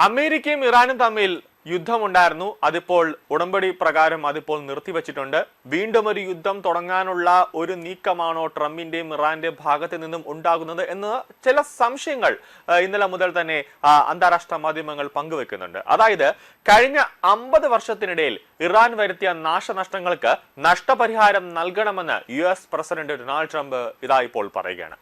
അമേരിക്കയും ഇറാനും തമ്മിൽ യുദ്ധമുണ്ടായിരുന്നു. അതിപ്പോൾ ഉടമ്പടി പ്രകാരം അതിപ്പോൾ നിർത്തിവച്ചിട്ടുണ്ട്. വീണ്ടും ഒരു യുദ്ധം തുടങ്ങാനുള്ള ഒരു നീക്കമാണോ ട്രംപിന്റെയും ഇറാന്റെയും ഭാഗത്ത് നിന്നും ഉണ്ടാകുന്നത് എന്ന് ചില സംശയങ്ങൾ ഇന്നലെ മുതൽ തന്നെ അന്താരാഷ്ട്ര മാധ്യമങ്ങൾ പങ്കുവെക്കുന്നുണ്ട്. അതായത് കഴിഞ്ഞ 50 വർഷത്തിനിടയിൽ ഇറാൻ വരുത്തിയ നാശനഷ്ടങ്ങൾക്ക് നഷ്ടപരിഹാരം നൽകണമെന്ന് US പ്രസിഡന്റ് ഡൊണാൾഡ് ട്രംപ് ഇതാ ഇപ്പോൾ പറയുകയാണ്.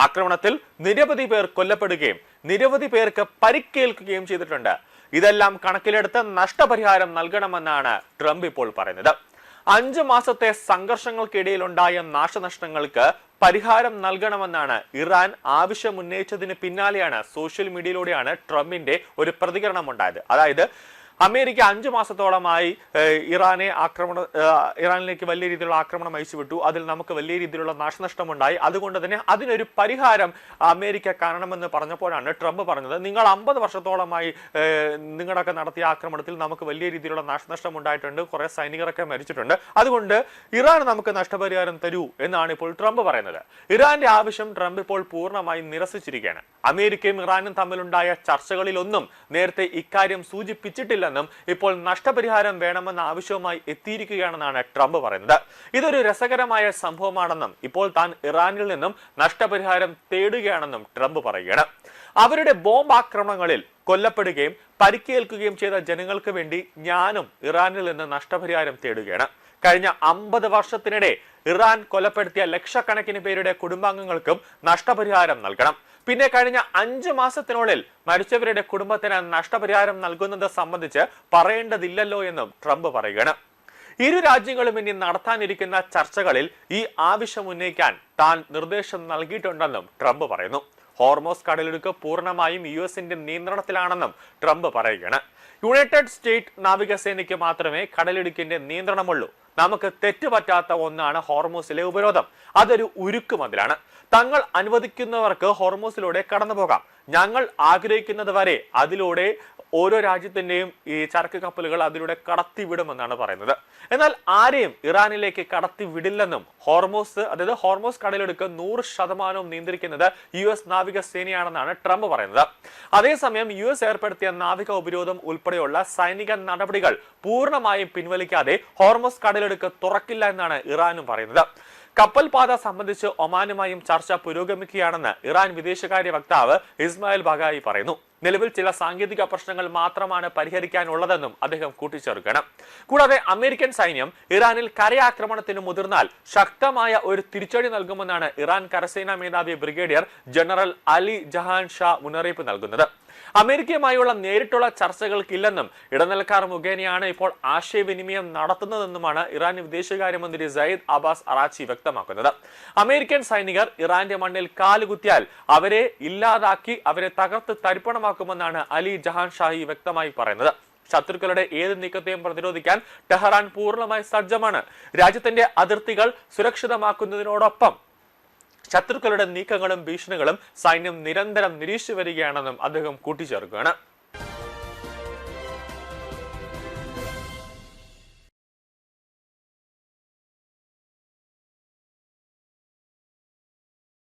ആക്രമണത്തിൽ നിരവധി പേർ കൊല്ലപ്പെടുകയും നിരവധി പേർക്ക് പരിക്കേൽക്കുകയും ചെയ്തിട്ടുണ്ട്. ഇതെല്ലാം കണക്കിലെടുത്ത് നഷ്ടപരിഹാരം നൽകണമെന്നാണ് ട്രംപ് ഇപ്പോൾ പറയുന്നത്. 5 മാസത്തെ സംഘർഷങ്ങൾക്കിടയിലുണ്ടായ നാശനഷ്ടങ്ങൾക്ക് പരിഹാരം നൽകണമെന്നാണ് ഇറാൻ ആവശ്യമുന്നയിച്ചതിന് പിന്നാലെയാണ് സോഷ്യൽ മീഡിയയിലൂടെയാണ് ട്രംപിന്റെ ഒരു പ്രതികരണം ഉണ്ടായത്. അതായത് അമേരിക്ക 5 മാസത്തോളമായി ഇറാനിലേക്ക് വലിയ രീതിയിലുള്ള ആക്രമണം അയച്ചുവിട്ടു. അതിൽ നമുക്ക് വലിയ രീതിയിലുള്ള നാശനഷ്ടമുണ്ടായി. അതുകൊണ്ട് തന്നെ അതിനൊരു പരിഹാരം അമേരിക്ക കാണണമെന്ന് പറഞ്ഞപ്പോഴാണ് ട്രംപ് പറഞ്ഞത്, നിങ്ങൾ 50 വർഷത്തോളമായി നിങ്ങളൊക്കെ നടത്തിയ ആക്രമണത്തിൽ നമുക്ക് വലിയ രീതിയിലുള്ള നാശനഷ്ടം ഉണ്ടായിട്ടുണ്ട്, കുറെ സൈനികരൊക്കെ മരിച്ചിട്ടുണ്ട്, അതുകൊണ്ട് ഇറാൻ നമുക്ക് നഷ്ടപരിഹാരം തരൂ എന്നാണ് ഇപ്പോൾ ട്രംപ് പറയുന്നത്. ഇറാന്റെ ആവശ്യം ട്രംപ് ഇപ്പോൾ പൂർണ്ണമായി നിരസിച്ചിരിക്കുകയാണ്. അമേരിക്കയും ഇറാനും തമ്മിലുണ്ടായ ചർച്ചകളിലൊന്നും നേരത്തെ ഇക്കാര്യം സൂചിപ്പിച്ചിട്ടില്ല ും ഇപ്പോൾ നഷ്ടപരിഹാരം വേണമെന്ന ആവശ്യവുമായി എത്തിയിരിക്കുകയാണെന്നാണ് ട്രംപ് പറയുന്നത്. ഇതൊരു രസകരമായ സംഭവമാണെന്നും ഇപ്പോൾ താൻ ഇറാനിൽ നിന്നും നഷ്ടപരിഹാരം തേടുകയാണെന്നും ട്രംപ് പറയുകയാണ്. അവരുടെ ബോംബ് ആക്രമണങ്ങളിൽ കൊല്ലപ്പെടുകയും പരിക്കേൽക്കുകയും ചെയ്ത ജനങ്ങൾക്ക് വേണ്ടി ഞാനും ഇറാനിൽ നിന്ന് നഷ്ടപരിഹാരം തേടുകയാണ്. കഴിഞ്ഞ 50 വർഷത്തിനിടെ ഇറാൻ കൊലപ്പെടുത്തിയ ലക്ഷക്കണക്കിന് പേരുടെ കുടുംബാംഗങ്ങൾക്കും നഷ്ടപരിഹാരം നൽകണം. പിന്നെ കഴിഞ്ഞ 5 മാസത്തിനുള്ളിൽ മരിച്ചവരുടെ കുടുംബത്തിന് നഷ്ടപരിഹാരം നൽകുന്നത് സംബന്ധിച്ച് പറയേണ്ടതില്ലല്ലോ എന്നും ട്രംപ് പറയുകയാണ്. ഇരു രാജ്യങ്ങളും ഇനി നടത്താനിരിക്കുന്ന ചർച്ചകളിൽ ഈ ആവശ്യം ഉന്നയിക്കാൻ താൻ നിർദ്ദേശം നൽകിയിട്ടുണ്ടെന്നും ട്രംപ് പറയുന്നു. ഹോർമോസ് കടലിടുക്ക് പൂർണ്ണമായും US-ന്റെ നിയന്ത്രണത്തിലാണെന്നും ട്രംപ് പറയുകയാണ്. യുണൈറ്റഡ് സ്റ്റേറ്റ് നാവികസേനയ്ക്ക് മാത്രമേ കടലിടുക്കിന്റെ നിയന്ത്രണമുള്ളൂ. നമുക്ക് തെറ്റുപറ്റാത്ത ഒന്നാണ് ഹോർമോസിലെ ഉപരോധം. അതൊരു ഉരുക്കുമതിലാണ്. തങ്ങൾ അനുവദിക്കുന്നവർക്ക് ഹോർമോസിലൂടെ കടന്നു പോകാം. ഞങ്ങൾ ആഗ്രഹിക്കുന്നത് വരെ അതിലൂടെ ഓരോ രാജ്യത്തിന്റെയും ഈ ചരക്ക് കപ്പലുകൾ അതിലൂടെ കടത്തിവിടുമെന്നാണ് പറയുന്നത്. എന്നാൽ ആരെയും ഇറാനിലേക്ക് കടത്തിവിടില്ലെന്നും ഹോർമോസ് കടലെടുക്ക് 100% നിയന്ത്രിക്കുന്നത് US നാവികസേനയാണെന്നാണ് ട്രംപ് പറയുന്നത്. അതേസമയം US ഏർപ്പെടുത്തിയ നാവിക ഉപരോധം ഉൾപ്പെടെയുള്ള സൈനിക നടപടികൾ പൂർണ്ണമായും പിൻവലിക്കാതെ ഹോർമോസ് കടലെടുക്ക് തുറക്കില്ല എന്നാണ് ഇറാനും പറയുന്നത്. കപ്പൽ പാത സംബന്ധിച്ച് ഒമാനുമായും ചർച്ച പുരോഗമിക്കുകയാണെന്ന് ഇറാൻ വിദേശകാര്യ വക്താവ് ഇസ്മായിൽ ബഗായി പറയുന്നു. നിലവിൽ ചില സാങ്കേതിക പ്രശ്നങ്ങൾ മാത്രമാണ് പരിഹരിക്കാനുള്ളതെന്നും അദ്ദേഹം കൂട്ടിച്ചേർക്കണം. കൂടാതെ അമേരിക്കൻ സൈന്യം ഇറാനിൽ കരയാക്രമണത്തിന് മുതിർന്നാൽ ശക്തമായ ഒരു തിരിച്ചടി നൽകുമെന്നാണ് ഇറാൻ കരസേനാ മേധാവി brigadier general Ali Jahan Shah മുന്നറിയിപ്പ് നൽകുന്നത്. അമേരിക്കയുമായുള്ള നേരിട്ടുള്ള ചർച്ചകൾക്കില്ലെന്നും ഇടനിലക്കാർ മുഖേനയാണ് ഇപ്പോൾ ആശയവിനിമയം നടത്തുന്നതെന്നുമാണ് ഇറാൻ വിദേശകാര്യമന്ത്രി സയ്യിദ് അബ്ബാസ് അറാച്ചി വ്യക്തമാക്കുന്നത്. അമേരിക്കൻ സൈനികർ ഇറാന്റെ മണ്ണിൽ കാലുകുത്തിയാൽ അവരെ ഇല്ലാതാക്കി അവരെ തകർത്ത് തരിപ്പണമാക്കുമെന്നാണ് അലി ജഹാൻ ഷാഹി വ്യക്തമായി പറയുന്നത്. ശത്രുക്കളുടെ ഏത് നീക്കത്തെയും പ്രതിരോധിക്കാൻ ടെഹ്റാൻ പൂർണ്ണമായി സജ്ജമാണ്. രാജ്യത്തിന്റെ അതിർത്തികൾ സുരക്ഷിതമാക്കുന്നതിനോടൊപ്പം ശത്രുക്കളുടെ നീക്കങ്ങളും ഭീഷണികളും സൈന്യം നിരന്തരം നിരീക്ഷിച്ചു വരികയാണെന്നും അദ്ദേഹം കൂട്ടിച്ചേർക്കുകയാണ്.